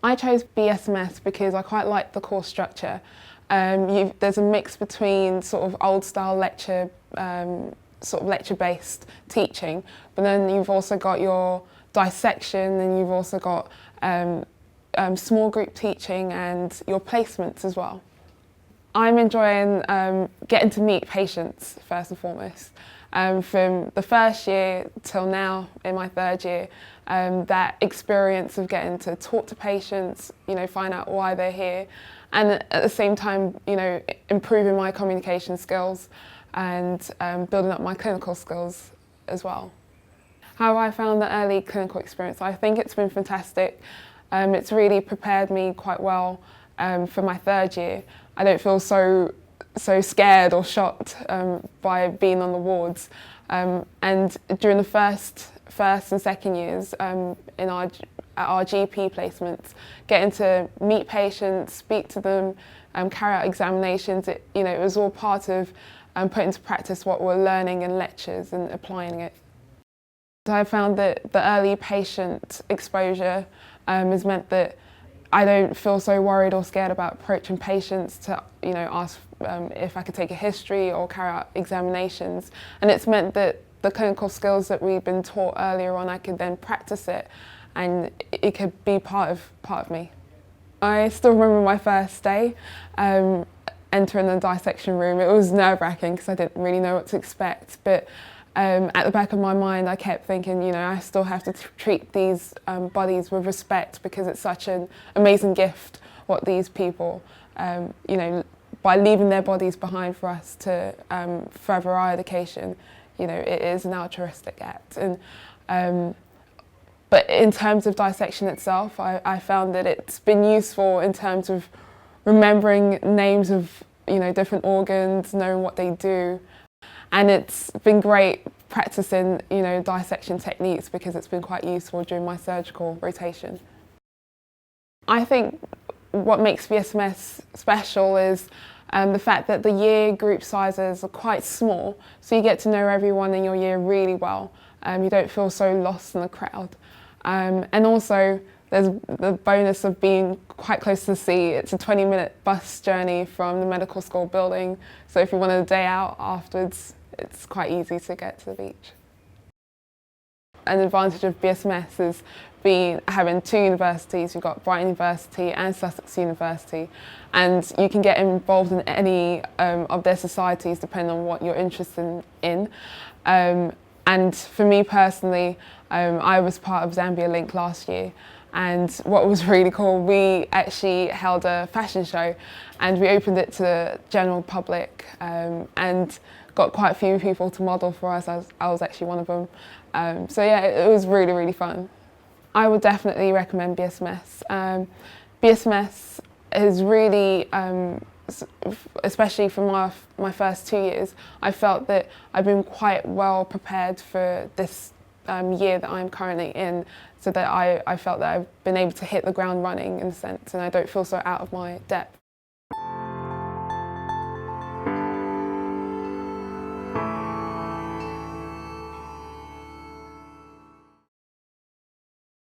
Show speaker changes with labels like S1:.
S1: I chose BSMS because I quite like the course structure. There's a mix between sort of old style lecture, sort of lecture-based teaching, but then you've also got your dissection, and you've also got small group teaching and your placements as well. I'm enjoying getting to meet patients first and foremost. From the first year till now, in my third year, that experience of getting to talk to patients, find out why they're here, and at the same time, improving my communication skills and building up my clinical skills as well. How have I found the early clinical experience? I think it's been fantastic. It's really prepared me quite well for my third year. I don't feel so scared or shocked by being on the wards. And during the first and second years at our GP placements, getting to meet patients, speak to them, carry out examinations, it was all part of putting into practice what we're learning in lectures and applying it. I found that the early patient exposure has meant that I don't feel so worried or scared about approaching patients to ask if I could take a history or carry out examinations, and it's meant that the clinical skills that we've been taught earlier on, I could then practice it, and it could be part of me. I still remember my first day entering the dissection room. It was nerve-wracking because I didn't really know what to expect, but at the back of my mind I kept thinking, I still have to treat these bodies with respect, because it's such an amazing gift what these people, by leaving their bodies behind for us to further our education, it is an altruistic act. And but in terms of dissection itself, I found that it's been useful in terms of remembering names of different organs, knowing what they do. And it's been great practicing, dissection techniques, because it's been quite useful during my surgical rotation. I think what makes BSMS special is the fact that the year group sizes are quite small, so you get to know everyone in your year really well. You don't feel so lost in the crowd. And also, there's the bonus of being quite close to the sea. It's a 20-minute bus journey from the medical school building, so if you want a day out afterwards, it's quite easy to get to the beach. An advantage of BSMS is having two universities. You've got Brighton University and Sussex University, and you can get involved in any of their societies depending on what you're interested in. And for me personally, I was part of Zambia Link last year, and what was really cool, we actually held a fashion show and we opened it to the general public, and got quite a few people to model for us. I was actually one of them. So yeah, it was really, really fun. I would definitely recommend BSMS. BSMS is really, especially for my first 2 years, I felt that I've been quite well prepared for this year that I'm currently in, so that I felt that I've been able to hit the ground running in a sense, and I don't feel so out of my depth.